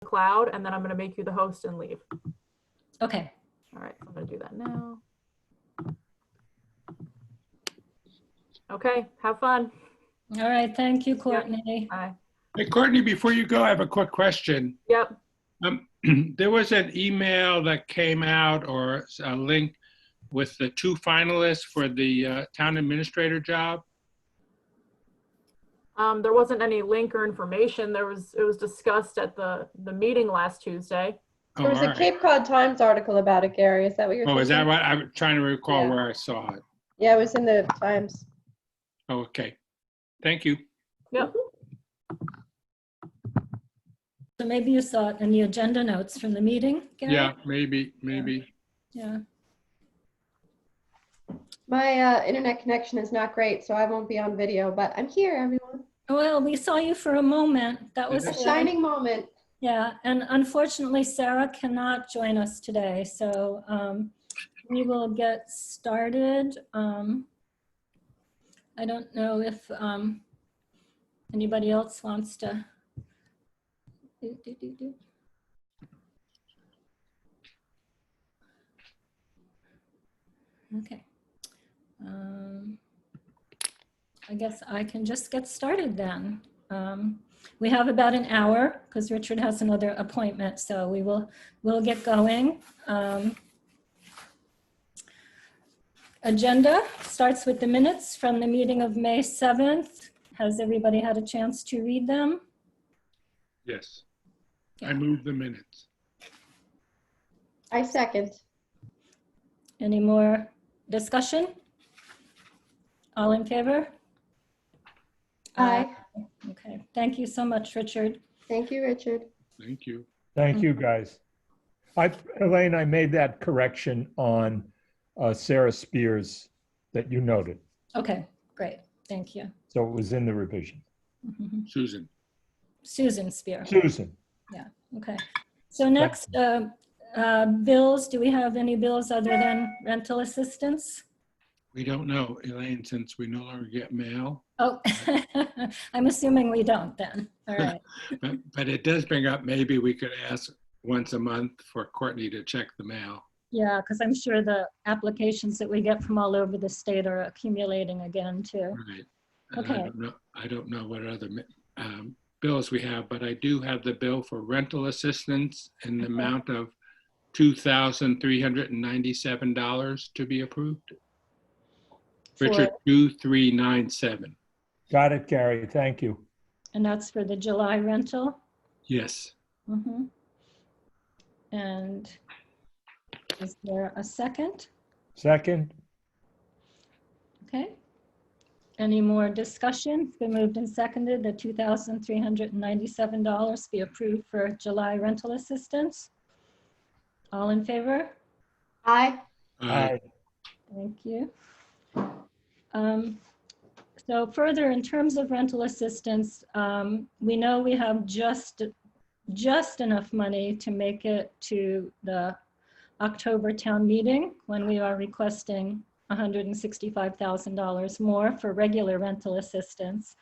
cloud, and then I'm going to make you the host and leave. Okay. All right, I'm going to do that now. Okay, have fun. All right. Thank you, Courtney. Bye. Hey, Courtney, before you go, I have a quick question. Yep. There was an email that came out, or a link with the 2 finalists for the town administrator job. There wasn't any link or information. It was discussed at the meeting last Tuesday. Oh, There was all a right. Cape Cod Times article about it, Gary. Is that what you're Oh, thinking? is that what I'm trying to recall Yeah. where I saw it? Yeah, it was in the Times. Oh, okay. Thank you. Yep. So maybe you saw it in the agenda notes from the meeting, Gary? Yeah, maybe. Yeah. My internet connection is not great, so I won't be on video, but I'm here, everyone. Well, we saw you for a moment. That was A good. shining moment. Yeah, and unfortunately, Sarah cannot join us today, so we will get started. I don't know if anybody else wants to. Okay. I guess I can just get started then. We have about an hour because Richard has another appointment, so we'll get going. Agenda starts with the minutes from the meeting of May 7th. Has everybody had a chance to read them? Yes. I move the minutes. I second. Any more discussion? All in favor? Aye. Okay, thank you so much, Richard. Thank you, Richard. Thank you. Thank you, guys. Elaine, I made that correction on Sarah Spears that you noted. Okay, great, thank you. So it was in the revision. Susan. Susan Spear. Susan, Okay, so next, bills, do we have any bills other than rental assistance? We don't know, Elaine, since we no longer get mail. Oh, I'm assuming we don't then. All right. But it does bring up, maybe we could ask once a month for Courtney to check the mail. Yeah, because I'm sure the applications that we get from all over the state are accumulating again too. Right. And Okay. I don't know what other bills we have, but I do have the bill for rental assistance in the amount of $2,397 to be approved. Richard, 2397. got it, Gary. Thank you. And that's for the July rental. Yes. Mhm. And is there a second? Second, Okay. Any more discussion? It's been moved and seconded that $2,397 be approved for July rental assistance. All in favor? Aye. aye. Thank you. So further, in terms of rental assistance, we know we have just enough money to make it to the October town meeting when we are requesting $165,000 more for regular rental assistance.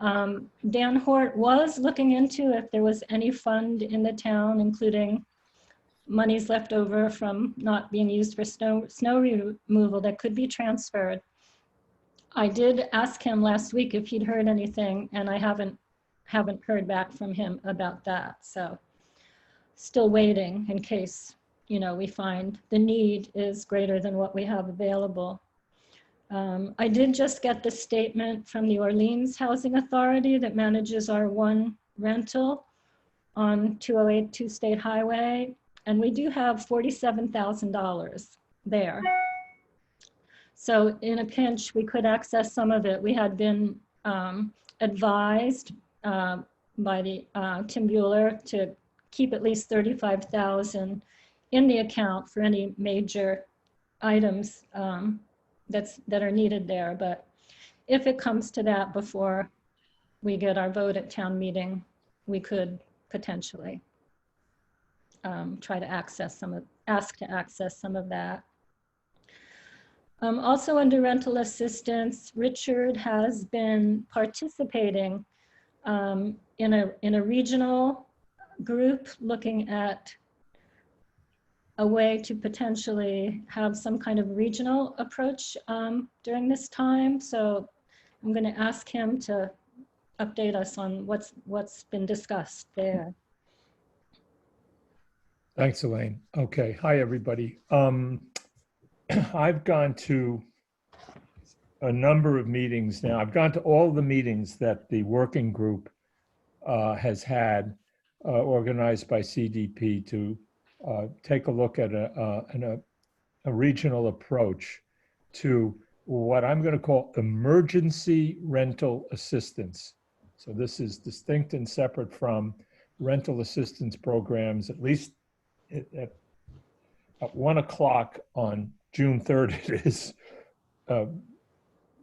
Dan Hort was looking into if there was any fund in the town, including monies left over from not being used for snow removal that could be transferred. I did ask him last week if he'd heard anything, and I haven't heard back from him about that. So still waiting in case, we find the need is greater than what we have available. I did just get the statement from the Orleans Housing Authority that manages our one rental on 208 State Highway. And we do have $47,000 there. So in a pinch, we could access some of it. We had been advised by the Tim Bueller to keep at least $35,000 in the account for any major items that are needed there. But if it comes to that before we get our vote at town meeting, we could potentially try to ask to access some of that. Also under rental assistance, Richard has been participating in a regional group looking at a way to potentially have some kind of regional approach during this time. So I'm going to ask him to update us on what's been discussed there. Thanks, Elaine. Okay, hi, everybody. I've gone to a number of meetings now. I've gone to all the meetings that the working group has had organized by CDP to take a look at a regional approach to what I'm going to call emergency rental assistance. So this is distinct and separate from rental assistance programs, at least at 1 o'clock on June 3rd, it is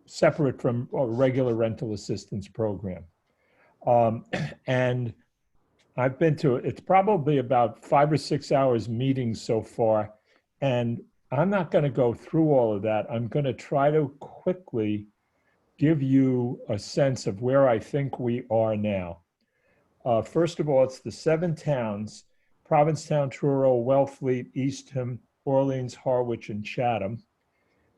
separate from a regular rental assistance program. And I've been to, it's probably about 5 or 6 hours meetings so far. And I'm not going to go through all of that. I'm going to try to quickly give you a sense of where I think we are now. First of all, it's the 7 towns: Provincetown, Truro, Wellfleet, Eastham, Orleans, Harwich, and Chatham.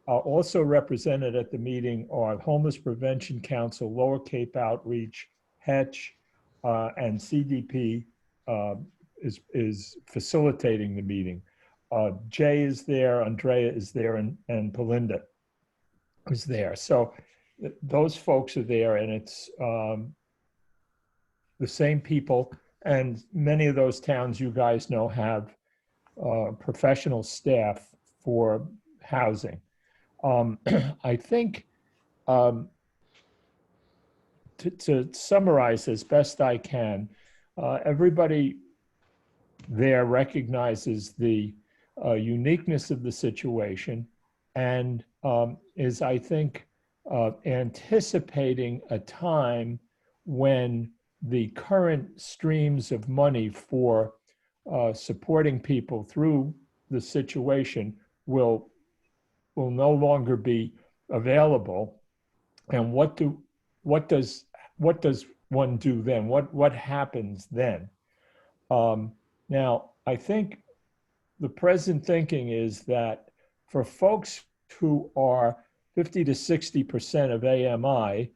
Also represented at the meeting are Homeless Prevention Council, Lower Cape Outreach, Hetch, and CDP is facilitating the meeting. Jay is there, Andrea is there, and Belinda is there. So those folks are there, and it's the same people. And many of those towns, you guys know, have professional staff for housing. I think to summarize as best I can, everybody there recognizes the uniqueness of the situation and is, I think, anticipating a time when the current streams of money for supporting people through the situation will no longer be available. And what does one do then? What happens then? Now, I think the present thinking is that for folks who are 50 to 60% of AMI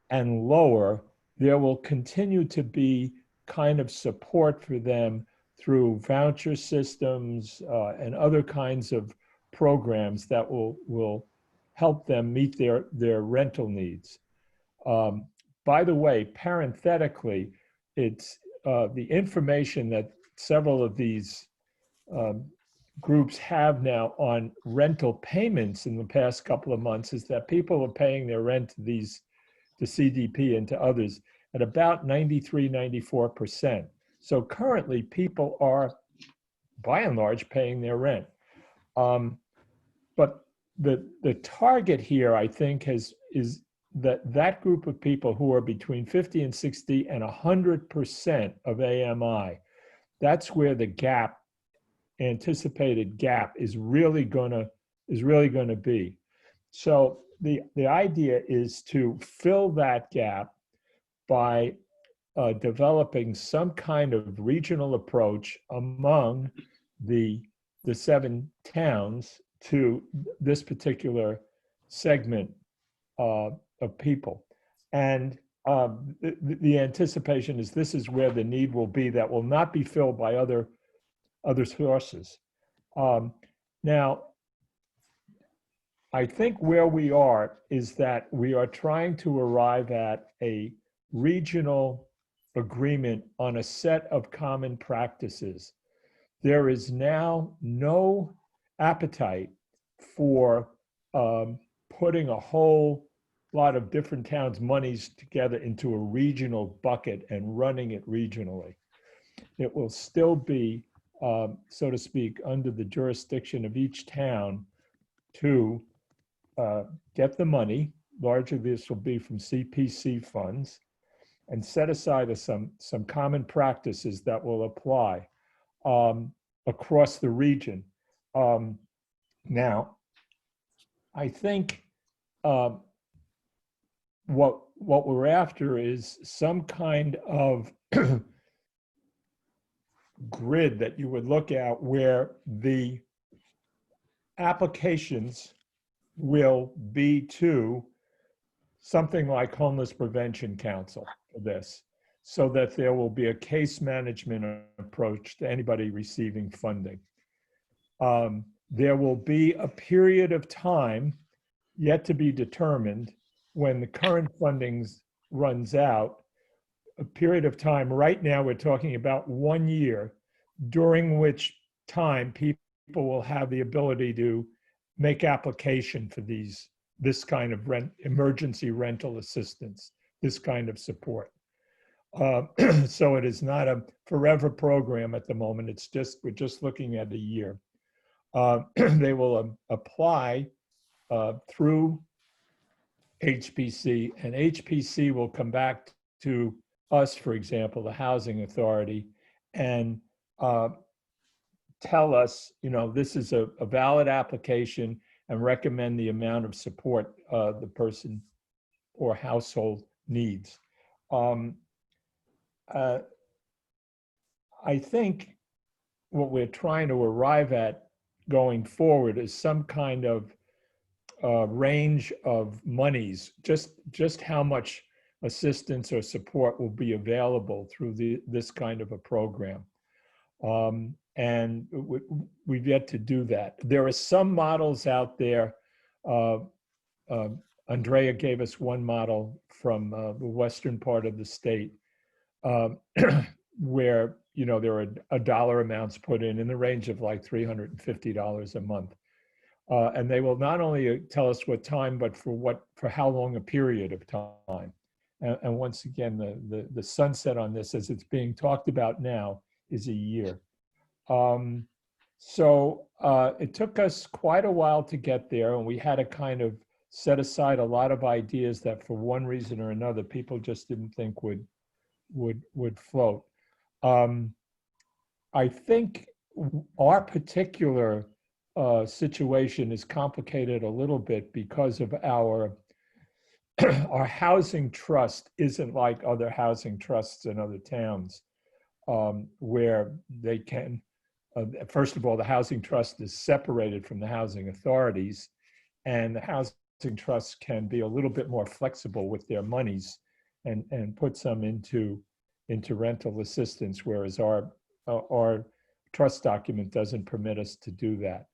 and lower, there will continue to be kind of support for them through voucher systems and other kinds of programs that will help them meet their rental needs. By the way, parenthetically, it's the information that several of these groups have now on rental payments in the past couple of months is that people are paying their rent to CDP and to others at about 93, 94%. So currently people are, by and large, paying their rent. But the target here, I think, is that group of people who are between 50 and 60 and 100% of AMI. That's where the gap, anticipated gap, is really gonna be. So the idea is to fill that gap by developing some kind of regional approach among the 7 towns to this particular segment of people. And the anticipation is this is where the need will be that will not be filled by other sources. Now, I think where we are is that we are trying to arrive at a regional agreement on a set of common practices. There is now no appetite for putting a whole lot of different towns' monies together into a regional bucket and running it regionally. It will still be, so to speak, under the jurisdiction of each town to get the money. Largely this will be from CPC funds, and set aside some common practices that will apply across the region. Now, I think what we're after is some kind of grid that you would look at where the applications will be to something like Homeless Prevention Council for this, so that there will be a case management approach to anybody receiving funding. There will be a period of time yet to be determined when the current funding runs out, a period of time, right now we're talking about 1 year, during which time people will have the ability to make application for this kind of emergency rental assistance, this kind of support. So it is not a forever program at the moment. We're just looking at a year. They will apply through HPC, and HPC will come back to us, for example, the Housing Authority, and tell us, this is a valid application, and recommend the amount of support the person or household needs. I think what we're trying to arrive at going forward is some kind of range of monies, just how much assistance or support will be available through this kind of a program. And we've yet to do that. There are some models out there. Andrea gave us one model from the western part of the state, where there are dollar amounts put in the range of like $350 a month. And they will not only tell us what time, but for how long a period of time. And once again, the sunset on this, as it's being talked about now, is a year. So it took us quite a while to get there, and we had to kind of set aside a lot of ideas that for one reason or another, people just didn't think would float. I think our particular situation is complicated a little bit because of our housing trust isn't like other housing trusts in other towns, where they can, first of all, the housing trust is separated from the housing authorities, and the housing trusts can be a little bit more flexible with their monies and put some into rental assistance, whereas our trust document doesn't permit us to do that.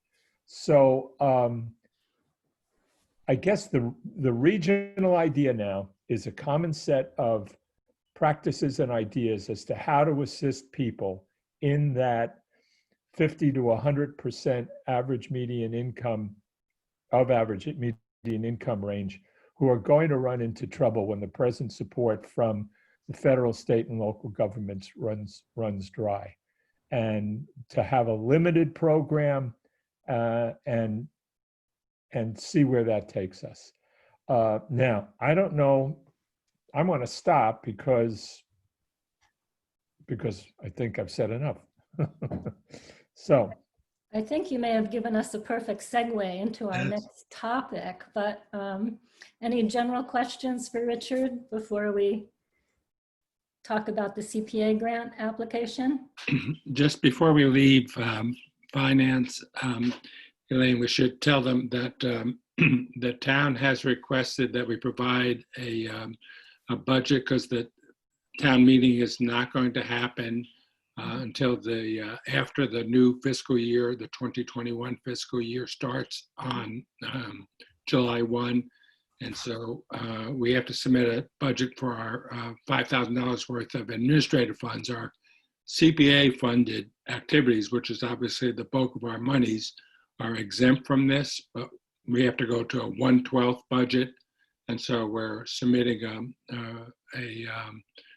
So I guess the regional idea now is a common set of practices and ideas as to how to assist people in that 50 to 100% average median income range, who are going to run into trouble when the present support from the federal, state, and local governments runs dry. And to have a limited program and see where that takes us. Now, I don't know, I'm going to stop because I think I've said enough. So. I think you may have given us a perfect segue into our next topic, but any general questions for Richard before we talk about the CPA grant application? Just before we leave finance, Elaine, we should tell them that the town has requested that we provide a budget, because the town meeting is not going to happen until after the new fiscal year, the 2021 fiscal year starts on July 1. And so we have to submit a budget for our $5,000 worth of administrative funds. Our CPA funded activities, which is obviously the bulk of our monies, are exempt from this, but we have to go to a 1/12 budget. And so we're submitting a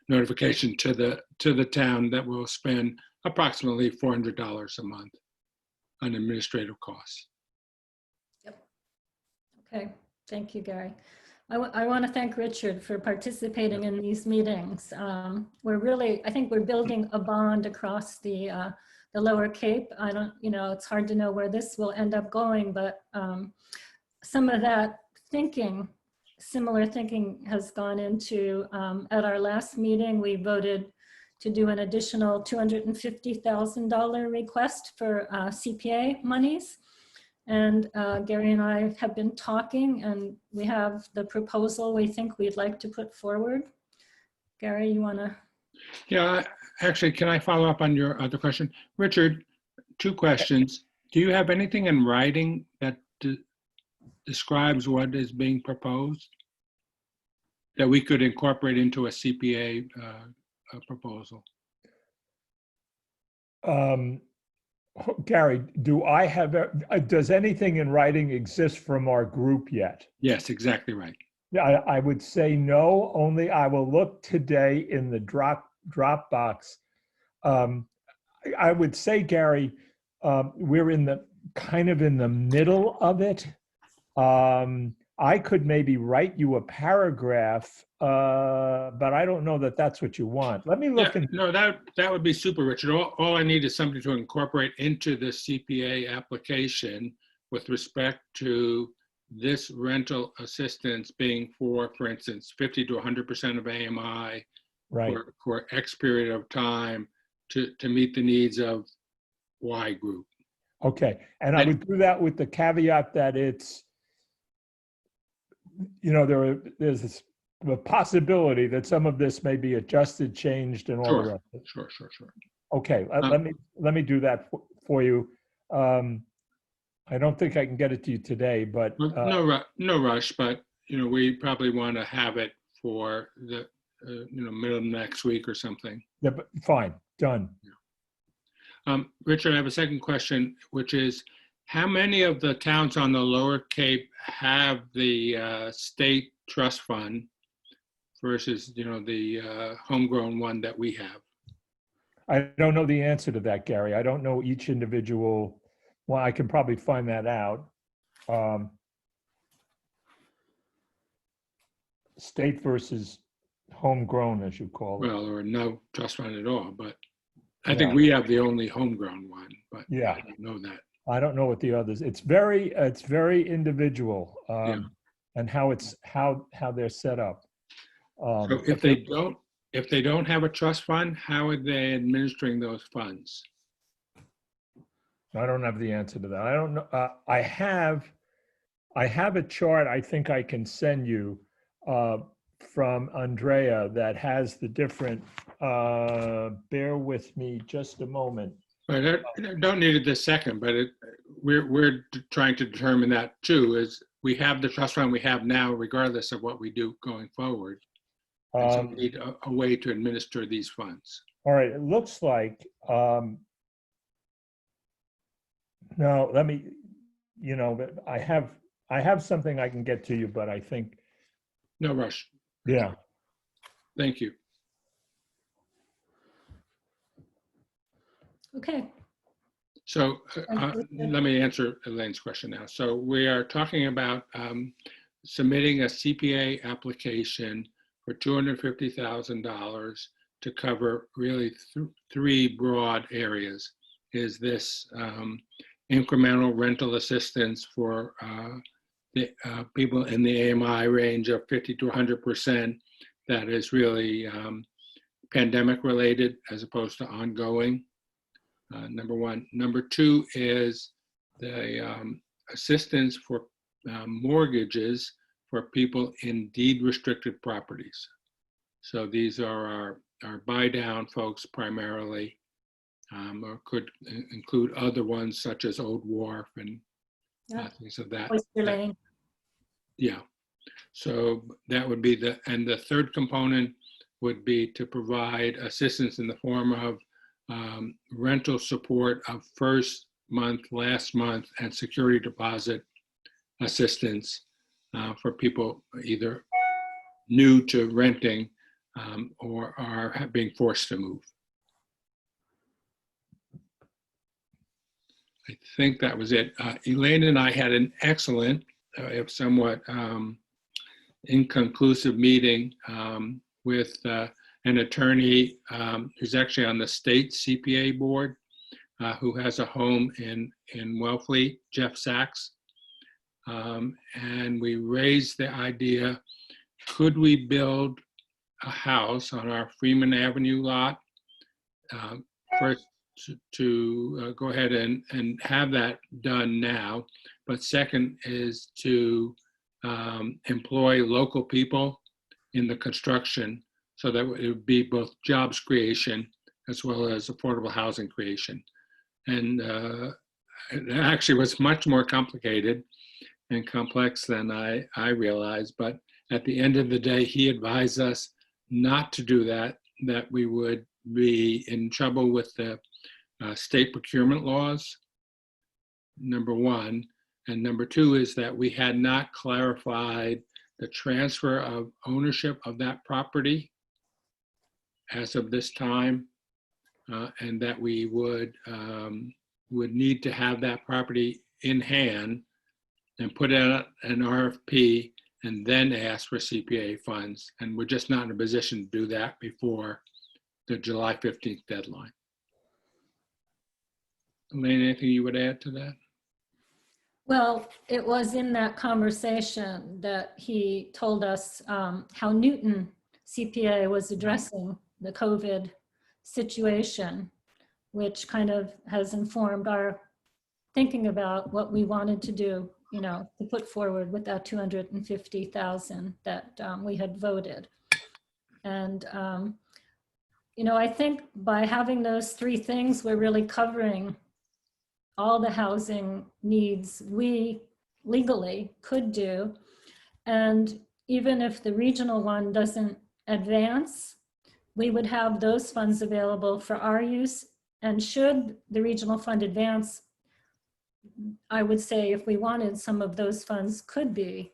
notification to the town that will spend approximately $400 a month on administrative costs. Yep. Okay. Thank you, Gary. I want to thank Richard for participating in these meetings. I think we're building a bond across the Lower Cape. It's hard to know where this will end up going, but some of that similar thinking has gone into, at our last meeting, we voted to do an additional $250,000 request for CPA monies. And Gary and I have been talking, and we have the proposal we think we'd like to put forward. Gary, you want to? Yeah, actually, can I follow up on your other question? Richard, two questions. Do you have anything in writing that describes what is being proposed that we could incorporate into a CPA proposal? Gary, does anything in writing exist from our group yet? Yes, exactly right. Yeah, I would say no, only I will look today in the Dropbox. I would say, Gary, we're in the kind of in the middle of it. I could maybe write you a paragraph, but I don't know that that's what you want. Let me look. Yeah, no, that would be super, Richard. All I need is something to incorporate into the CPA application with respect to this rental assistance being for instance, 50 to 100% of AMI Right. for X period of time to meet the needs of Y group. Okay, and I would do that with the caveat that it's, you know, there's a possibility that some of this may be adjusted, changed, and all the rest of it. Sure. Okay, let me do that for you. I don't think I can get it to you today, but No rush, but you know, we probably want to have it for the middle of next week or something. yeah, but fine, done. Richard, I have a second question, which is, how many of the towns on the Lower Cape have the state trust fund versus, the homegrown one that we have? I don't know the answer to that, Gary. I don't know each individual. Well, I can probably find that out. State versus homegrown, as you call it. Well, or no trust fund at all, but I think we have the only homegrown one, but Yeah. I don't know that. I don't know what the others. It's very individual, and how they're set up. So if they don't have a trust fund, how are they administering those funds? I don't have the answer to that. I don't know. I have a chart I think I can send you from Andrea that has the different. Bear with me just a moment. I don't need it this second, but we're trying to determine that too. Is we have the trust fund we have now, regardless of what we do going forward. And so we need a way to administer these funds. All right. It looks like. No, let me. I have something I can get to you, but I think. No rush. Yeah. Thank you. Okay. So let me answer Elaine's question now. So we are talking about submitting a CPA application for $250,000 to cover really three broad areas. Is this incremental rental assistance for the people in the AMI range of 50 to 100% that is really pandemic related as opposed to ongoing? Number one. Number two is the assistance for mortgages for people in deed restricted properties. So these are our buy down folks primarily, or could include other ones such as Old Wharf and things of that. Oyster Lane. Yeah. So that would be and the third component would be to provide assistance in the form of rental support of first month, last month, and security deposit assistance for people either new to renting or are being forced to move. I think that was it. Elaine and I had an excellent, if somewhat inconclusive meeting with an attorney who's actually on the state CPA board, who has a home in Wellfleet, Jeff Sachs. And we raised the idea, could we build a house on our Freeman Avenue lot first to go ahead and have that done now. But second is to employ local people in the construction so that it would be both jobs creation as well as affordable housing creation. And it actually was much more complicated and complex than I realized. But at the end of the day, he advised us not to do that, that we would be in trouble with the state procurement laws, number one. And number two is that we had not clarified the transfer of ownership of that property as of this time, and that we would need to have that property in hand and put out an RFP and then ask for CPA funds. And we're just not in a position to do that before the July 15th deadline. Elaine, anything you would add to that? Well, it was in that conversation that he told us how Newton CPA was addressing the COVID situation, which kind of has informed our thinking about what we wanted to do, you know, to put forward with that 250,000 that we had voted. And, you know, I think by having those three things, we're really covering all the housing needs we legally could do. And even if the regional one doesn't advance, we would have those funds available for our use. And should the regional fund advance, I would say if we wanted, some of those funds could be,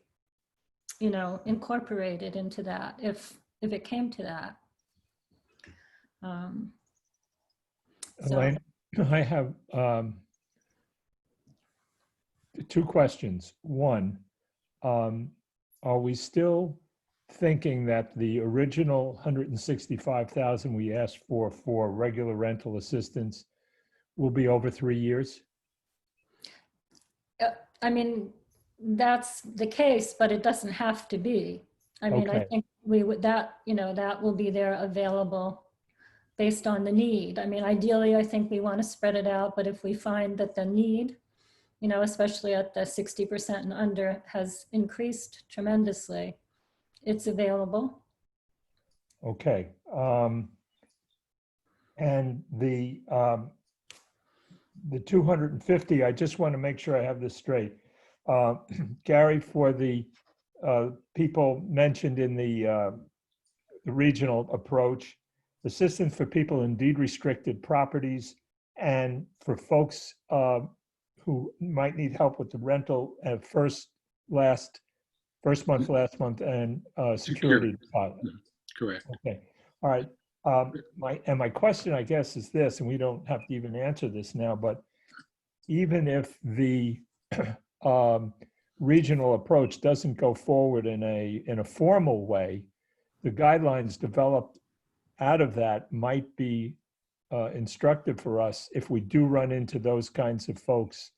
you know, incorporated into that if it came to that. Elaine, I have two questions. One, are we still thinking that the original 165,000 we asked for regular rental assistance will be over 3 years? I mean, that's the case, but it doesn't have to be. I mean, I Okay. think we would, that, you know, that will be there available based on the need. I mean, ideally, I think we want to spread it out, but if we find that the need, you know, especially at the 60% and under, has increased tremendously, it's available. Okay. And the 250, I just want to make sure I have this straight. Gary, for the people mentioned in the regional approach, assistance for people in deed restricted properties and for folks who might need help with the rental at first month, last month, and security deposit. Correct. Okay, all right. My question, I guess, is this, and we don't have to even answer this now, but even if the regional approach doesn't go forward in a formal way, the guidelines developed out of that might be instructive for us if we do run into those kinds of folks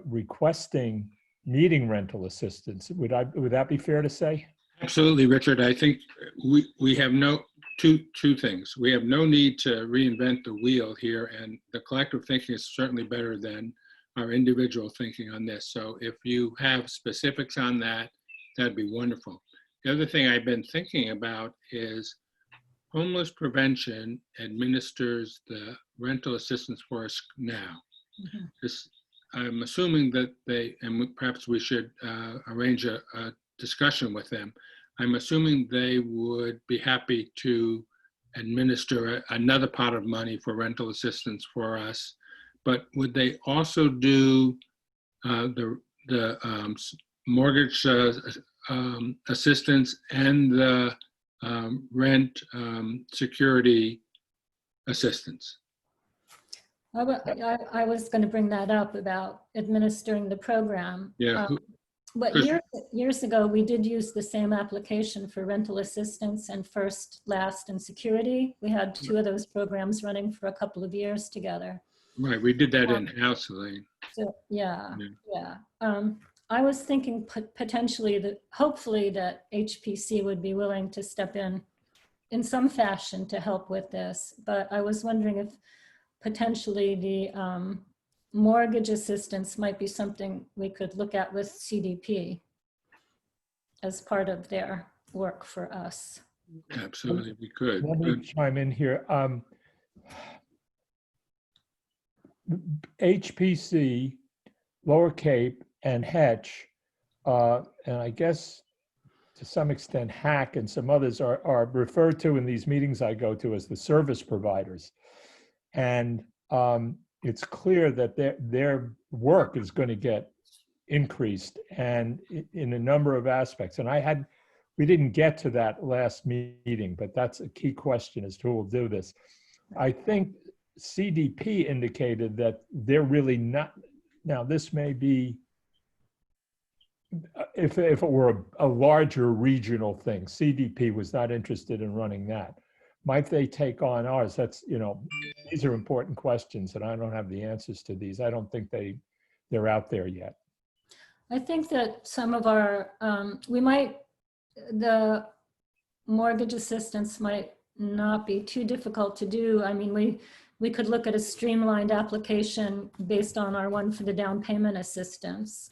requesting needing rental assistance. Would that be fair to say? Absolutely, Richard. I think we have two things. We have no need to reinvent the wheel here, and the collective thinking is certainly better than our individual thinking on this. So if you have specifics on that, that'd be wonderful. The other thing I've been thinking about is homeless prevention administers the rental assistance for us now. Mhm. I'm assuming that and perhaps we should arrange a discussion with them. I'm assuming they would be happy to administer another pot of money for rental assistance for us, but would they also do the mortgage assistance and the rent security assistance? I was going to bring that up about administering the program. Yeah. But years ago, we did use the same application for rental assistance and first, last, and security. We had two of those programs running for a couple of years together. Right, we did that in-house, Elaine. So, yeah. I was thinking potentially that hopefully that HPC would be willing to step in in some fashion to help with this, but I was wondering if potentially the mortgage assistance might be something we could look at with CDP as part of their work for us. Absolutely, we could. Let me chime in here. HPC, Lower Cape, and Hetch, and I guess to some extent Hack and some others are referred to in these meetings I go to as the service providers. And it's clear that their work is going to get increased and in a number of aspects. And we didn't get to that last meeting, but that's a key question as to who will do this. I think CDP indicated that they're really not, now this may be, if it were a larger regional thing, CDP was not interested in running that. Might they take on ours? That's, these are important questions and I don't have the answers to these. I don't think they're out there yet. I think that some of our, the mortgage assistance might not be too difficult to do. I mean, we could look at a streamlined application based on our one for the down payment assistance.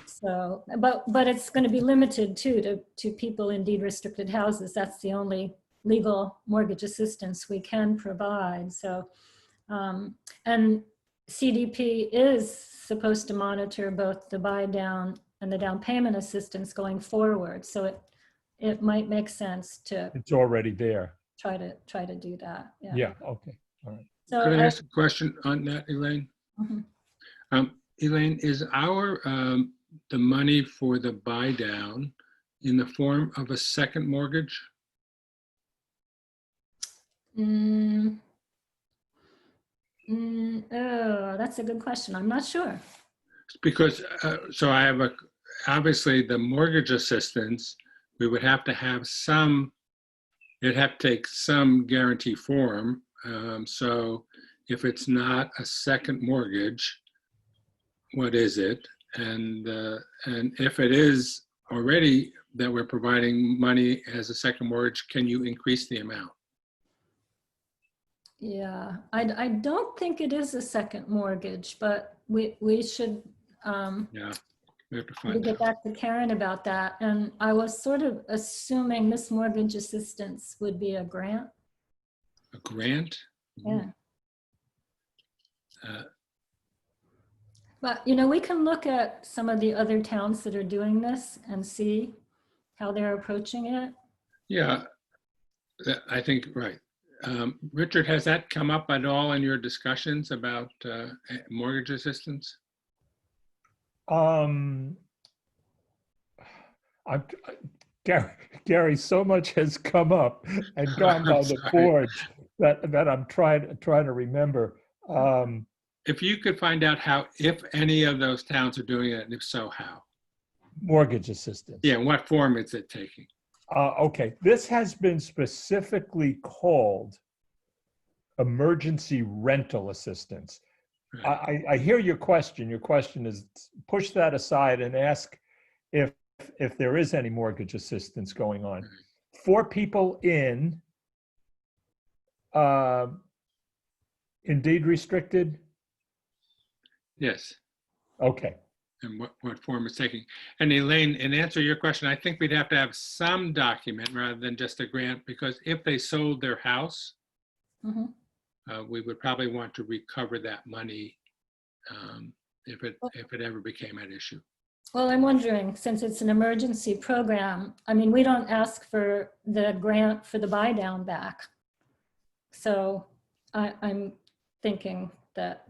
So, but it's going to be limited too to people in deed restricted houses. That's the only legal mortgage assistance we can provide. So, and CDP is supposed to monitor both the buy down and the down payment assistance going forward. So it might make sense to It's already there. try to do that. Yeah, okay, all right. So Could I ask a question on that, Elaine? Mhm. Elaine, is the money for the buy down in the form of a second mortgage? Oh, that's a good question. I'm not sure. Because, so I have obviously the mortgage assistance, we would have to have some, it'd have to take some guarantee form. So if it's not a second mortgage, what is it? And if it is already that we're providing money as a second mortgage, can you increase the amount? Yeah, I don't think it is a second mortgage, but we should Yeah, we have to we find get out. back to Karen about that. And I was sort of assuming this mortgage assistance would be a grant. A grant? Yeah. Uh, But, we can look at some of the other towns that are doing this and see how they're approaching it. Yeah, I think, right. Richard, has that come up at all in your discussions about mortgage assistance? Gary, so much has come up and gone by the Sorry. forge that I'm trying to remember. If you could find out if any of those towns are doing it, and if so, how? Mortgage assistance. Yeah, and what form is it taking? Okay, this has been specifically called emergency rental assistance. Right. I hear your question. Your question is push that aside and ask if there is any mortgage assistance going on. Right. For people in deed restricted? Yes, Okay. and what form it's taking. And Elaine, in answer to your question, I think we'd have to have some document rather than just a grant, because if they sold their house, Mhm. we would probably want to recover that money if it ever became an issue. Well, I'm wondering, since it's an emergency program, I mean, we don't ask for the grant for the buy down back. So I'm thinking that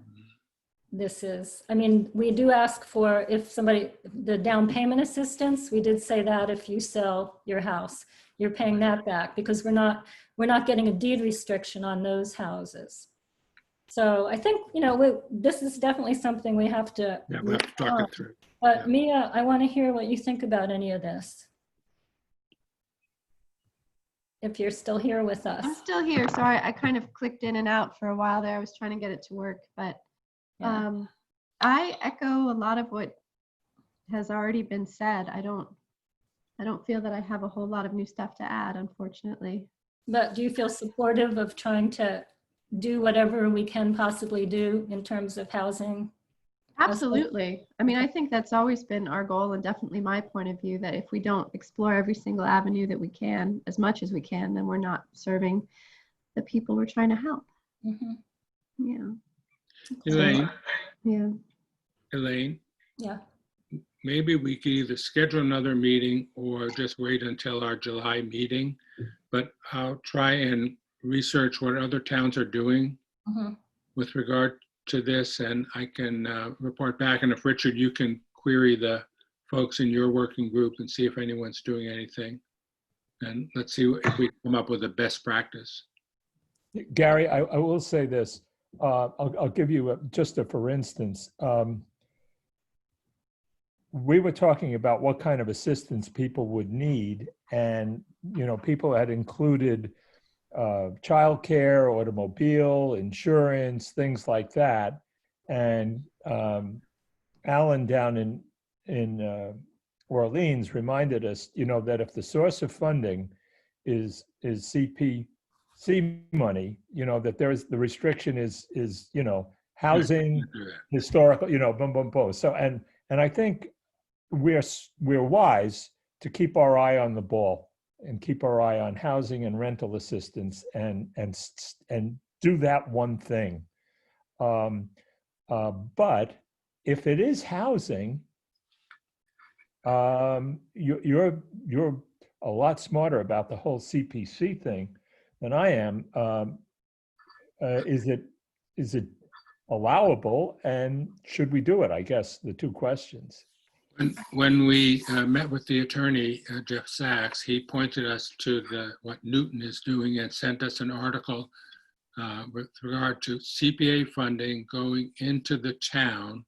this is, I mean, we do ask for the down payment assistance, we did say that if you sell your house, you're paying that back because we're not getting a deed restriction on those houses. So I think, this is definitely something we have to. Yeah, we'll have to talk it through. But Yeah. Mia, I want to hear what you think about any of this. If you're still here with us. I'm still here. Sorry, I kind of clicked in and out for a while there. I was trying to get it to work, but Yeah. I echo a lot of what has already been said. I don't I don't feel that I have a whole lot of new stuff to add, unfortunately. But do you feel supportive of trying to do whatever we can possibly do in terms of housing? Absolutely. I mean, I Okay. think that's always been our goal, and definitely my point of view, that if we don't explore every single avenue that we can, as much as we can, then we're not serving the people we're trying to help. Mhm. Yeah. Elaine, Yeah. Elaine, Yeah. maybe we could either schedule another meeting or just wait until our July meeting. But I'll try and research what other towns are doing Mhm. with regard to this, and I can report back. And if Richard, you can query the folks in your working group and see if anyone's doing anything. And let's see if we come up with a best practice. Gary, I will say this. I'll give you just a for instance. We were talking about what kind of assistance people would need, and people had included childcare, automobile, insurance, things like that. And Alan down in Orleans reminded us, that if the source of funding is CPC money, that the restriction is housing, historical, boom, boom, boom. So and I think we're wise to keep our eye on the ball and keep our eye on housing and rental assistance and do that one thing. But if it is housing, you're a lot smarter about the whole CPC thing than I am. Is it allowable, and should we do it? I guess the two questions. When we met with the attorney, Jeff Sachs, he pointed us to what Newton is doing and sent us an article with regard to CPA funding going into the town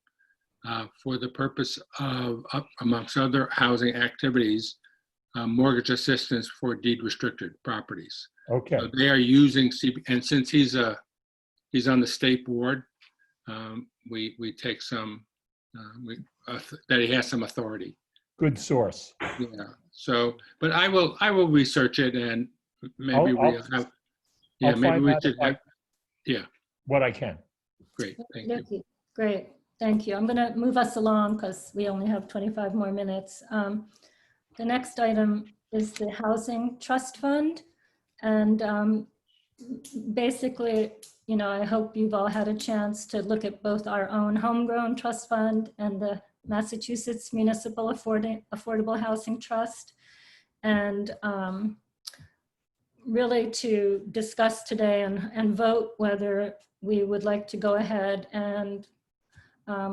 for the purpose of, amongst other housing activities, mortgage assistance for deed restricted properties. Okay. So they are using CPA, and since he's on the state board, we take some, that he has some authority. Good source. Yeah. So, but I will research it, and maybe we'll have. Yeah, I'll maybe find we out should have. Yeah. what I can. Great. Thank you. Great. Thank you. I'm going to move us along because we only have 25 more minutes. The next item is the Housing Trust Fund. And basically, I hope you've all had a chance to look at both our own homegrown trust fund and the Massachusetts Municipal Affordable Housing Trust. And really to discuss today and vote whether we would like to go ahead and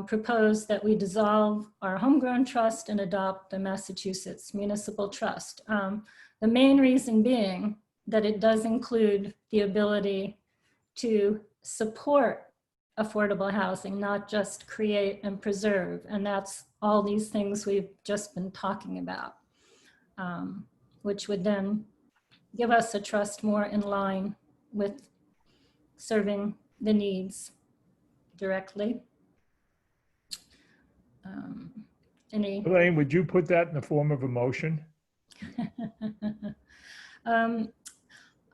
propose that we dissolve our homegrown trust and adopt the Massachusetts Municipal Trust. The main reason being that it does include the ability to support affordable housing, not just create and preserve. And that's all these things we've just been talking about, which would then give us a trust more in line with serving the needs directly. Elaine, would you put that in the form of a motion?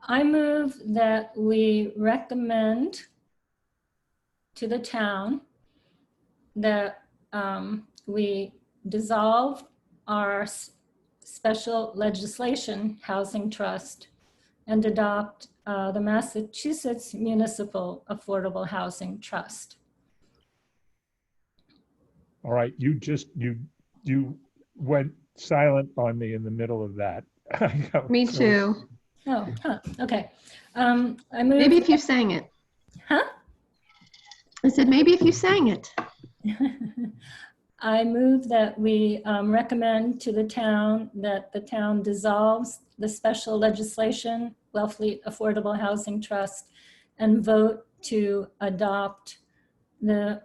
I move that we recommend to the town that we dissolve our special legislation housing trust and adopt the Massachusetts Municipal Affordable Housing Trust. All right, you went silent on me in the middle of that. Me too. Oh, huh, okay. I move. Maybe if you sang it. Huh? I said, maybe if you sang it. I move that we recommend to the town that the town dissolves the special legislation Wellfleet Affordable Housing Trust and vote to adopt the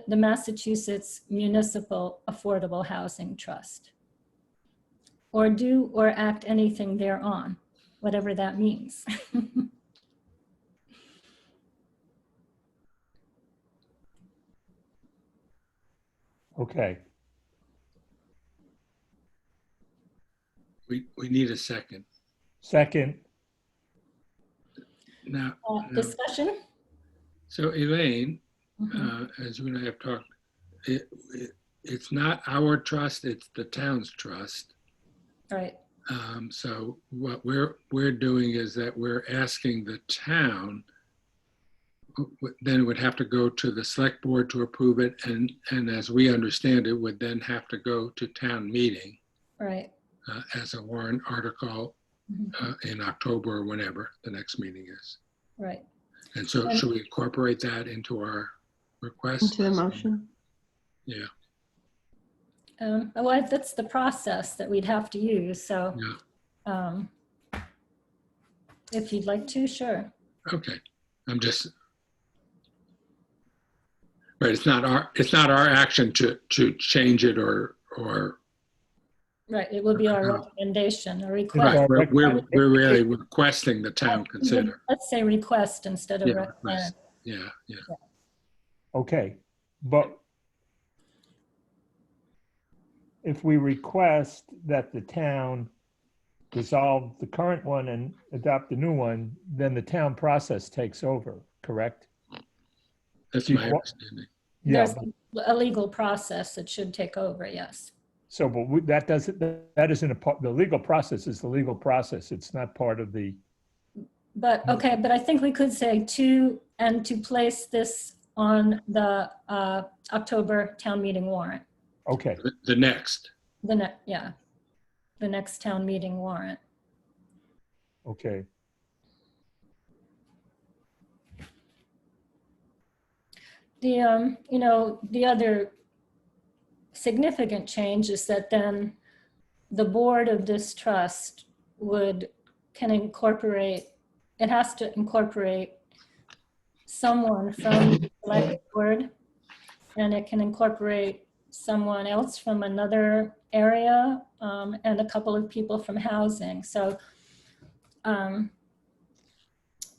Massachusetts Municipal Affordable Housing Trust, or do or act anything thereon, whatever that means. Okay. We need a second. Second, Now, Discussion? so Elaine, Mhm. as you and I have talked, it's not our trust, it's the town's trust. Right, So what we're doing is that we're asking the town, then it would have to go to the select board to approve it, and as we understand it, would then have to go to town meeting right. as a warrant article Mhm. in October or whenever the next meeting is. Right. And so And- should we incorporate that into our request? Into the motion. Yeah, Well, that's the process that we'd have to use, so yeah, um, if you'd like to, sure. okay. I'm just, right, it's not our action to change it or, Right, it will be our recommendation, a right, request. we're really requesting the town consider. Let's say request instead of Yeah, recommend. request. Yeah. okay, but if we request that the town dissolve the current one and adopt a new one, then the town process takes over, correct? That's Do you my want- understanding. Yeah, There's a legal process that should take over, yes. so, but that isn't a part, the legal process is the legal process. It's not part of the, But, okay, but I think we could say to place this on the October town meeting warrant. okay, The next, The next town meeting warrant. okay. The other significant change is that then the board of this trust can incorporate, it has to incorporate someone from the select board, and it can incorporate someone else from another area, and a couple of people from housing. So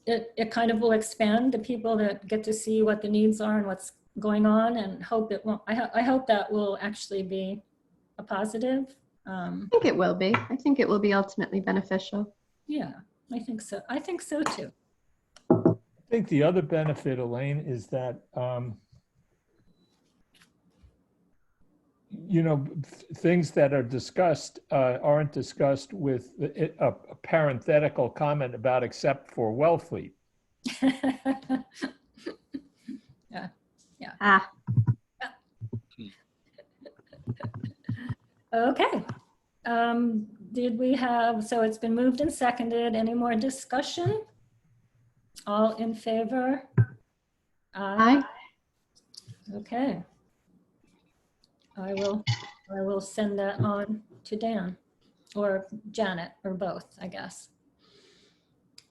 it kind of will expand the people that get to see what the needs are and what's going on, and hope it won't, I hope that will actually be a positive. I think it will be. I think it will be ultimately beneficial. Yeah, I think so. I think so too. I think the other benefit, Elaine, is that, things that are discussed aren't discussed with a parenthetical comment about except for Wellfleet. Ah, Okay. Did we have, so it's been moved and seconded. Any more discussion? All in favor? aye. Okay. I will send that on to Dan or Janet or both, I guess.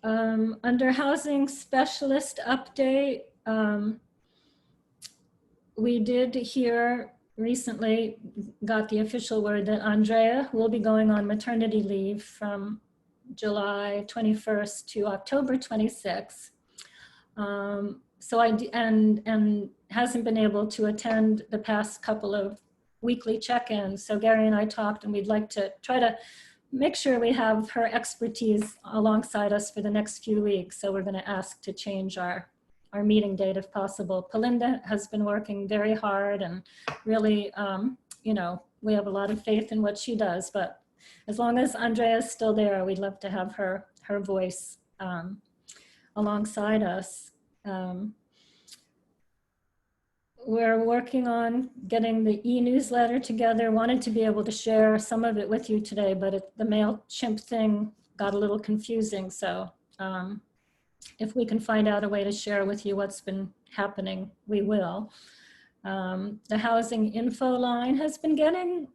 Under housing specialist update, we did hear recently, got the official word that Andrea will be going on maternity leave from July 21st to October 26th. So and hasn't been able to attend the past couple of weekly check-ins. So Gary and I talked, and we'd like to try to make sure we have her expertise alongside us for the next few weeks. So we're going to ask to change our meeting date if possible. Pelinda has been working very hard, and really, we have a lot of faith in what she does, but as long as Andrea is still there, we'd love to have her voice alongside us. We're working on getting the e-newsletter together. Wanted to be able to share some of it with you today, but the MailChimp thing got a little confusing. So if we can find out a way to share with you what's been happening, we will. The housing info line has been getting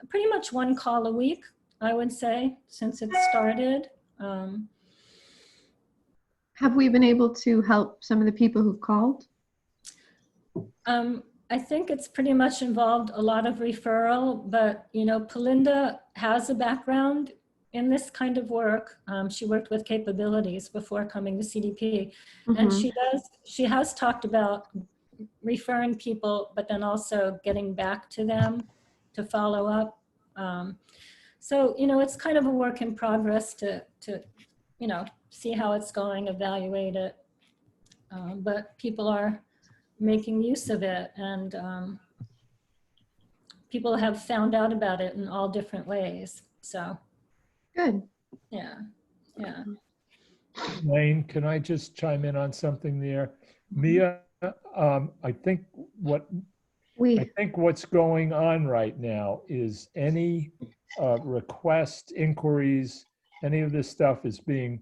pretty much one call a week, I would say, since it started. Have we been able to help some of the people who've called? I think it's pretty much involved a lot of referral, but Pelinda has a background in this kind of work. She worked with Capabilities before coming to CDP, and she has talked about referring people, but then also getting back to them to follow up. So, it's kind of a work in progress to see how it's going, evaluate it. But people are making use of it, and people have found out about it in all different ways. So, Good. yeah. Lane, can I just chime in on something there? Mia, I think what's going on right now is any requests, inquiries, any of this stuff is being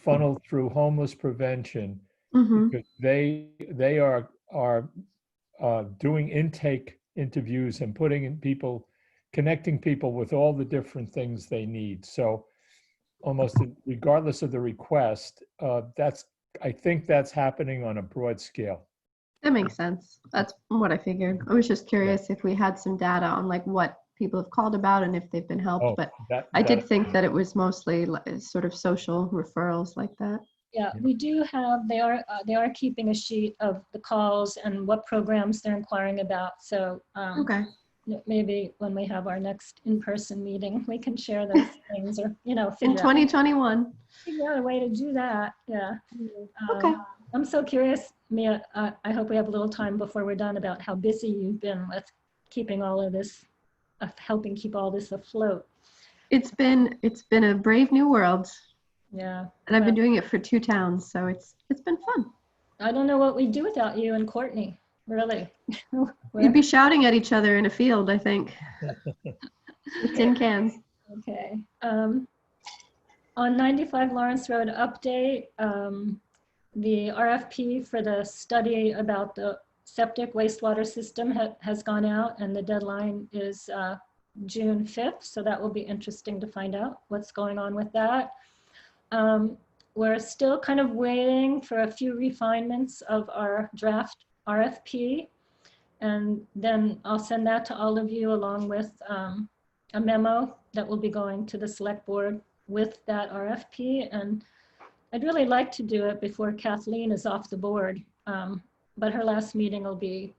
funneled through homeless prevention, Mhm. because they are doing intake interviews and connecting people with all the different things they need. So almost regardless of the request, I think that's happening on a broad scale. That makes sense. That's what I figured. I was just curious if we had some data on like what people have called about and if they've been helped, Oh, but that, I did that- think that it was mostly sort of social referrals like that. Yeah, we do have, they are keeping a sheet of the calls and what programs they're inquiring about. So Okay. maybe when we have our next in-person meeting, we can share those things, or, In figure 2021. out a way to do that. Yeah. Okay. I'm so curious, Mia, I hope we have a little time before we're done about how busy you've been with keeping all of this, helping keep all this afloat. It's been a brave new world, Yeah. and I've been doing it for 2 towns, so it's been fun. I don't know what we'd do without you and Courtney, really. We'd be shouting at each other in a field, I think. With tin cans. Okay. On 95 Lawrence Road update, the RFP for the study about the septic wastewater system has gone out, and the deadline is June 5th. So that will be interesting to find out what's going on with that. We're still kind of waiting for a few refinements of our draft RFP. And then I'll send that to all of you along with a memo that will be going to the select board with that RFP. And I'd really like to do it before Kathleen is off the board. But her last meeting will be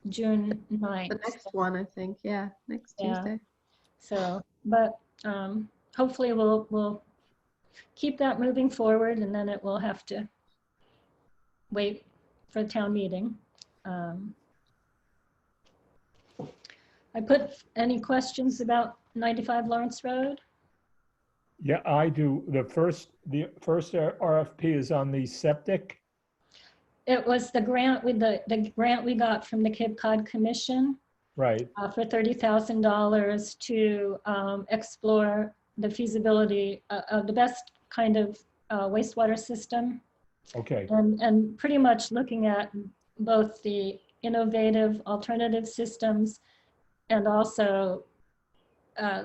June 9th. The next one, I think. Yeah, next Yeah. Tuesday. So, but hopefully we'll keep that moving forward, and then it will have to wait for the town meeting. I put any questions about 95 Lawrence Road? Yeah, I do. The first RFP is on the septic. It was the grant with the grant we got from the Cape Cod Commission Right. for $30,000 to explore the feasibility of the best kind of wastewater system, Okay. and pretty much looking at both the innovative alternative systems and also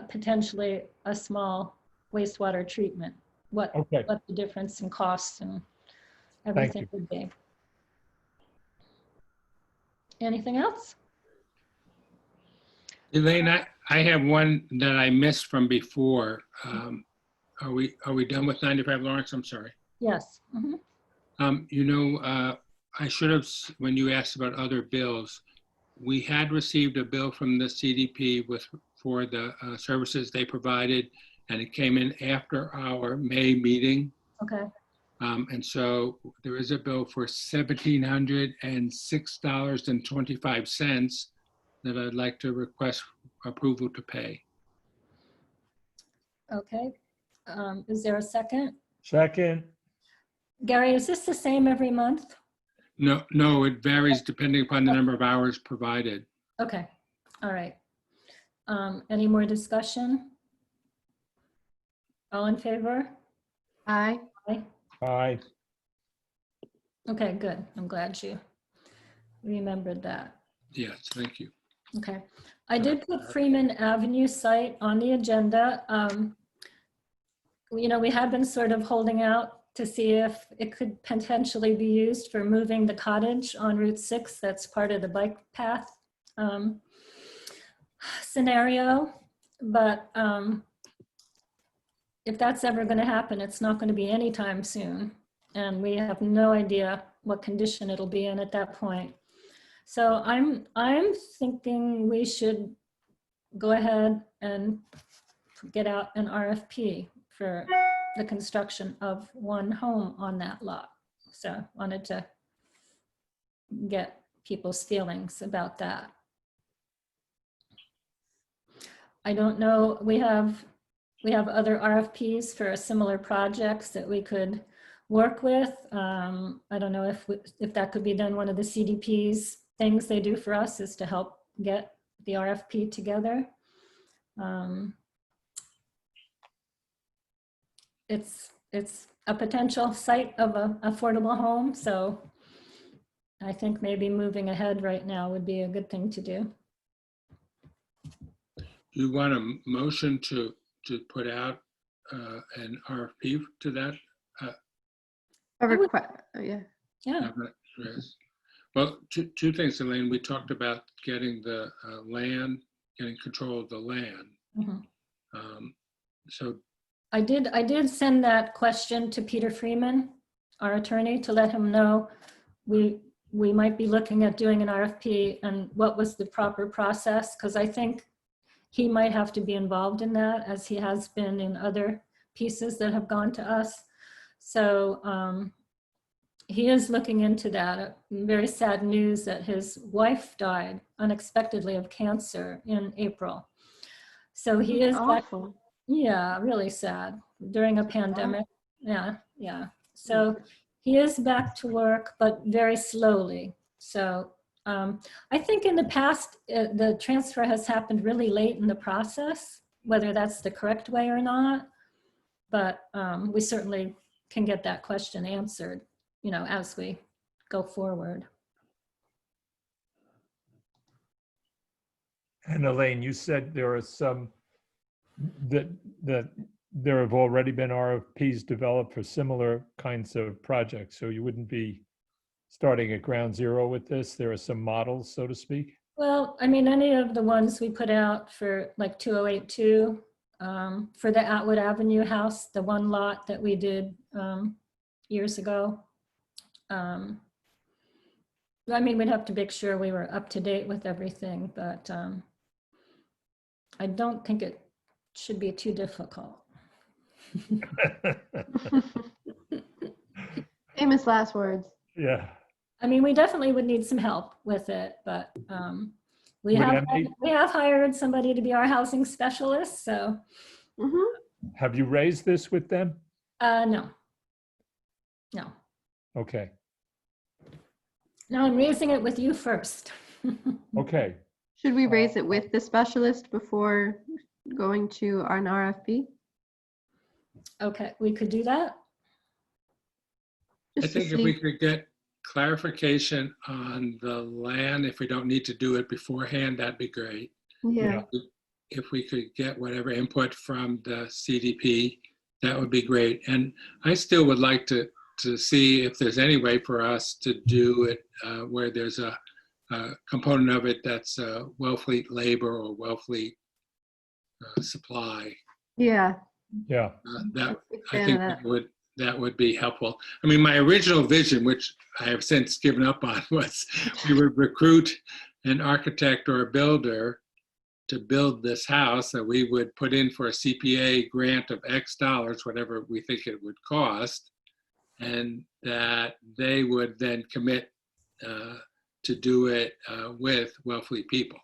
potentially a small wastewater treatment, what Okay. the difference in costs and everything would be. Anything else? Elaine, I have one that I missed from before. Are we done with 95 Lawrence? I'm sorry. Yes. Mhm. I should have, when you asked about other bills, we had received a bill from the CDP for the services they provided, and it came in after our May meeting. Okay. And so there is a bill for $1,706.25 that I'd like to request approval to pay. Okay. Is there a second? Second. Gary, is this the same every month? No, it varies depending upon the number of hours provided. Okay. All right. Any more discussion? All in favor? Aye. Aye. Aye. Okay, good. I'm glad you remembered that. Yes, thank you. Okay. I did put Freeman Avenue site on the agenda. We have been sort of holding out to see if it could potentially be used for moving the cottage on Route 6. That's part of the bike path scenario. But if that's ever going to happen, it's not going to be anytime soon. And we have no idea what condition it'll be in at that point. So I'm thinking we should go ahead and get out an RFP for the construction of one home on that lot. So wanted to get people's feelings about that. I don't know, we have other RFPs for similar projects that we could work with. I don't know if that could be done. One of the CDP's things they do for us is to help get the RFP together. It's a potential site of an affordable home, so I think maybe moving ahead right now would be a good thing to do. You want a motion to put out an RFP to that? A would- request, oh, yeah. Yeah, Yes. Well, two things, Elaine. We talked about getting the land, getting control of the land. mhm. So I did send that question to Peter Freeman, our attorney, to let him know we might be looking at doing an RFP and what was the proper process, because I think he might have to be involved in that, as he has been in other pieces that have gone to us. So he is looking into that. Very sad news that his wife died unexpectedly of cancer in April. So he is back. Awful. Yeah, really sad during a pandemic. Yeah, yeah. So he is back to work, but very slowly. So I think in the past, the transfer has happened really late in the process, whether that's the correct way or not. But we certainly can get that question answered, you know, as we go forward. And Elaine, you said there are some that there have already been RFPs developed for similar kinds of projects. So you wouldn't be starting at ground zero with this. There are some models, so to speak. Well, I mean, any of the ones we put out for like 2082, for the Atwood Avenue house, the one lot that we did years ago. I mean, we'd have to make sure we were up to date with everything, but I don't think it should be too difficult. Famous last words. Yeah. I mean, we definitely would need some help with it, but we Would have MA we have hired somebody to be our housing specialist. So Mhm. Have you raised this with them? no. Okay. No, I'm raising it with you first. Okay. Should we raise it with the specialist before going to an RFP? Okay, we could do that. I Just to think if we see. could get clarification on the land, if we don't need to do it beforehand, that'd be great. Yeah. If we could get whatever input from the CDP, that would be great. And I still would like to see if there's any way for us to do it where there's a component of it that's Wellfleet labor or Wellfleet supply. Yeah. Yeah. That Big I fan think of that would be helpful. I mean, my original vision, which I have since given up on, was we would recruit an architect or a builder to build this house that we would put in for a CPA grant of X dollars, whatever we think it would cost, and that they would then commit to do it with Wellfleet people.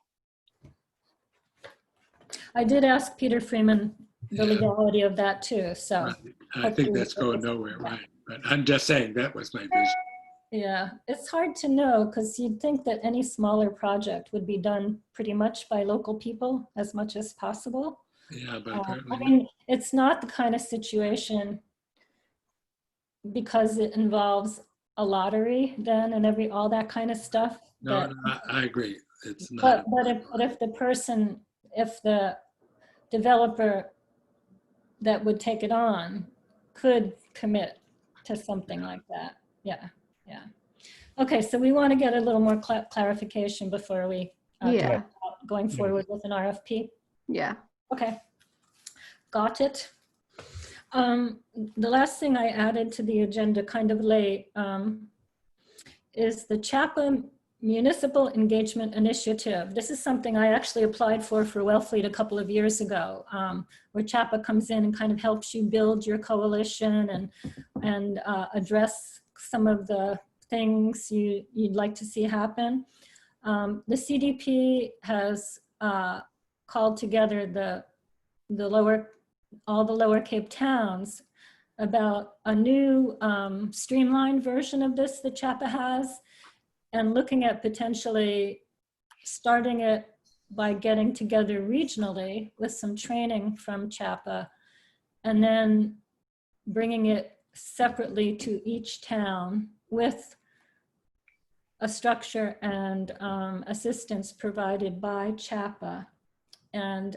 I did ask Peter Freeman the Yeah. legality of that too. So Right. I think that's going nowhere, right? But I'm just saying that was my vision. yeah, it's hard to know because you'd think that any smaller project would be done pretty much by local people as much as possible. Yeah, but I apparently not. mean, it's not the kind of situation because it involves a lottery then and all that kind of stuff. No, that- no, I agree. It's not. But if the developer that would take it on could commit to something like that. Yeah, yeah. Okay, so we want to get a little more clarification before we Yeah. talk about going forward with an RFP. Yeah. Okay, got it. The last thing I added to the agenda kind of late is the Chappaqua Municipal Engagement Initiative. This is something I actually applied for Wellfleet a couple of years ago, where CHAPA comes in and kind of helps you build your coalition and address some of the things you'd like to see happen. The CDP has called together all the Lower Cape towns about a new streamlined version of this that CHAPA has, and looking at potentially starting it by getting together regionally with some training from CHAPA, and then bringing it separately to each town with a structure and assistance provided by CHAPA. And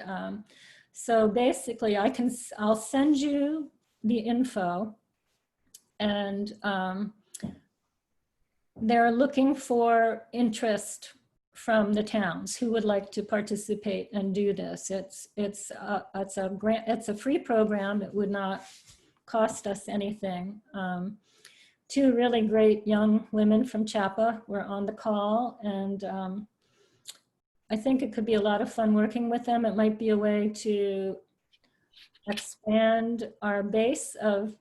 so basically I'll send you the info, and they're looking for interest from the towns who would like to participate and do this. It's a free program. It would not cost us anything. Two really great young women from CHAPA were on the call, and I think it could be a lot of fun working with them. It might be a way to expand our base of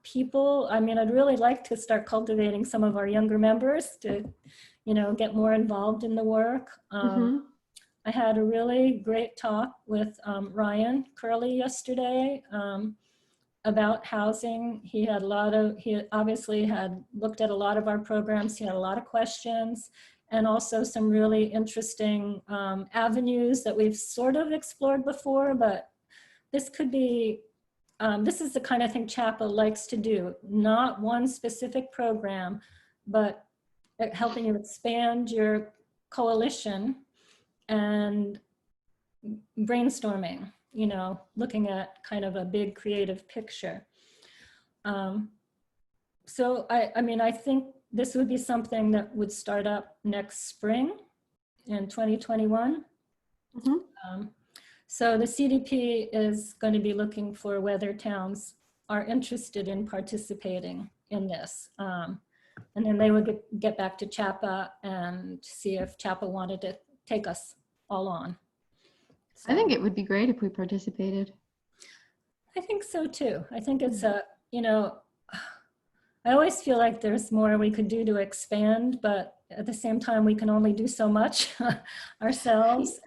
people. I mean, I'd really like to start cultivating some of our younger members to, get more involved in the work. I had a really great talk with Ryan Curley yesterday about housing. He obviously had looked at a lot of our programs. He had a lot of questions, and also some really interesting avenues that we've sort of explored before, but this could be, this is the kind of thing CHAPA likes to do, not one specific program, but helping you expand your coalition and brainstorming, looking at kind of a big creative picture. So I think this would be something that would start up next spring in 2021. So the CDP is going to be looking for whether towns are interested in participating in this. And then they would get back to CHAPA and see if CHAPA wanted to take us all on. So, I think it would be great if we participated. I think so too. I think it's I always feel like there's more we could do to expand, but at the same time, we can only do so much ourselves.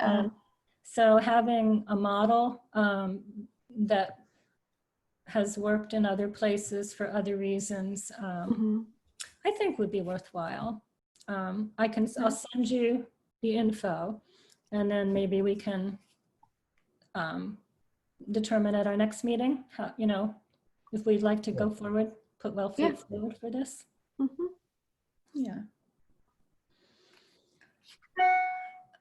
So having a model that has worked in other places for other reasons, I think would be worthwhile. I'll send you the info, and then maybe we can determine at our next meeting how, if we'd like to go forward, put Wellfleet forward for this. Yeah.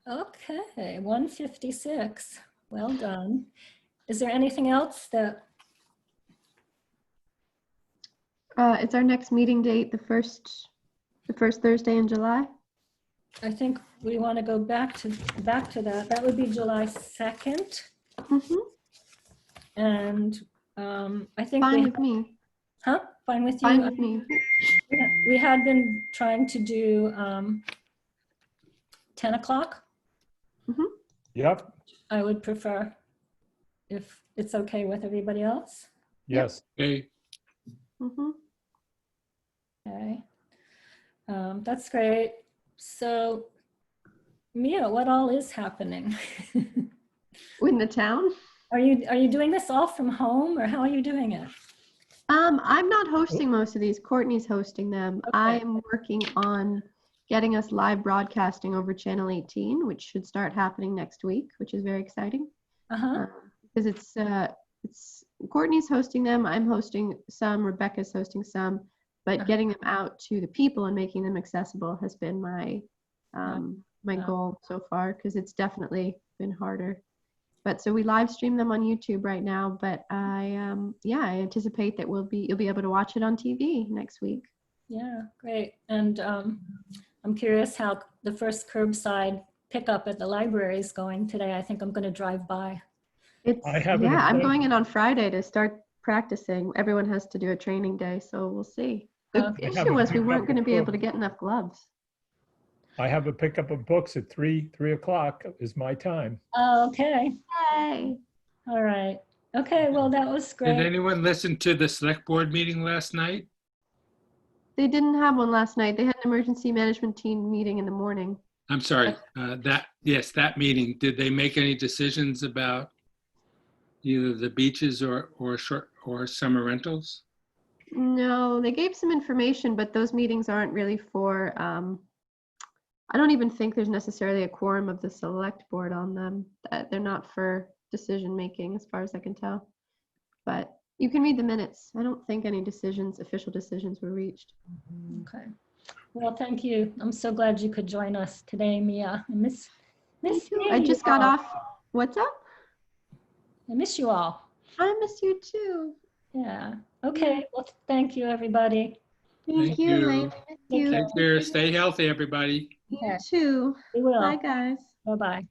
Okay, 1:56. Well done. Is there anything else that? Is our next meeting date the first Thursday in July? I think we want to go back to that. That would be July 2nd. And I think Fine with me. Huh? Fine with you? Fine with me. We had been trying to do 10 o'clock. Yep. I would prefer, if it's okay with everybody else. Yes. Okay. Okay. That's great. So, Mia, what all is happening? In the town? Are you doing this all from home, or how are you doing it? I'm not hosting most of these. Courtney's hosting them. Okay. I'm working on getting us live broadcasting over Channel 18, which should start happening next week, which is very exciting. Because it's Courtney's hosting them. I'm hosting some. Rebecca's hosting some. But getting them out to the people and making them accessible has been my my goal so far, because it's definitely been harder. But so we live stream them on YouTube right now. But I anticipate that you'll be able to watch it on TV next week. Yeah, great. And I'm curious how the first curbside pickup at the library is going today. I think I'm going to drive by. I'm going in on Friday to start practicing. Everyone has to do a training day, so we'll see. The issue was we weren't going to be able to get enough gloves. I have a pickup of books at 3 o'clock is my time. Okay, Yay. all right. Okay, well, that was Did great. anyone listen to the select board meeting last night? They didn't have one last night. They had an emergency management team meeting in the morning. I'm sorry, that meeting, did they make any decisions about either the beaches or summer rentals? No, they gave some information, but those meetings aren't really for, I don't even think there's necessarily a quorum of the select board on them. They're not for decision making as far as I can tell. But you can read the minutes. I don't think any official decisions were reached. Okay. Well, thank you. I'm so glad you could join us today, Mia. Miss I you just got all. off. What's up? I miss you all. I miss you too. Yeah. Okay. Well, thank you, everybody. Thank you, Elaine. Miss you. Take care. Stay healthy, everybody. You too. We will. Bye, guys. Bye-bye.